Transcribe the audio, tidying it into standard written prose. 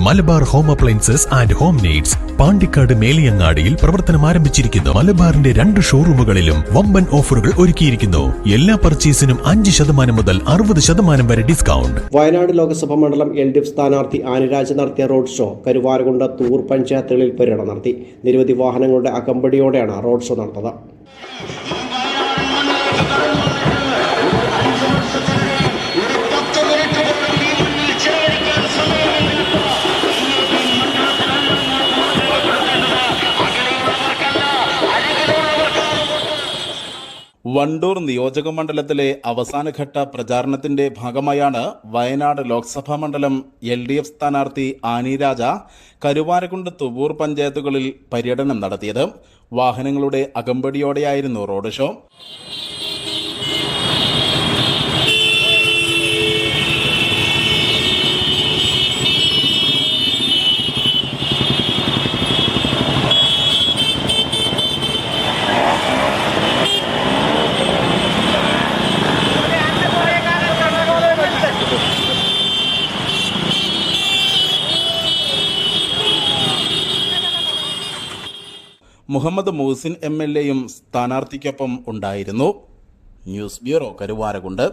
Malabar home appliances and home needs Pandikkad മേലിയങ്ങാടിയിൽ പ്രവർത്തനം ആരംഭിച്ചിരിക്കുന്നു. മലബാറിന്റെ 2 ഷോറൂമുകളിലും വമ്പൻ ഓഫറുകൾ ഒരുക്കിയിരിക്കുന്നു. എല്ലാ പർച്ചേസിനും 5% മുതൽ 60% വരെ ഡിസ്കൗണ്ട്. വയനാട് ലോക്സഭാ മണ്ഡലം LDF സ്ഥാനാർത്ഥി ആനിരാജ് നടത്തിയ റോഡ് ഷോ കരുവാരകുണ്ട് തൂർ പഞ്ചായത്തുകളിൽ പര്യടനം നടത്തി. നിരവധി വാഹനങ്ങളുടെ അകമ്പടിയോടെയാണ് റോഡ് ഷോ നടന്നത്. വണ്ടൂർ നിയോജക മണ്ഡലത്തിലെ അവസാനഘട്ട പ്രചാരണത്തിന്റെ ഭാഗമായാണ് വയനാട് ലോക്സഭാ മണ്ഡലം LDF സ്ഥാനാർത്ഥി ആനിരാജ കരുവാരകുണ്ട് തുവൂർ പഞ്ചായത്തുകളിൽ പര്യടനം നടത്തിയത്. വാഹനങ്ങളുടെ അകമ്പടിയോടെയായിരുന്നു road show. Muhammad Muhsin MLA യും സ്ഥാനാർത്ഥിക്കൊപ്പം ഉണ്ടായിരുന്നു. News bureau, Karuvarakundu.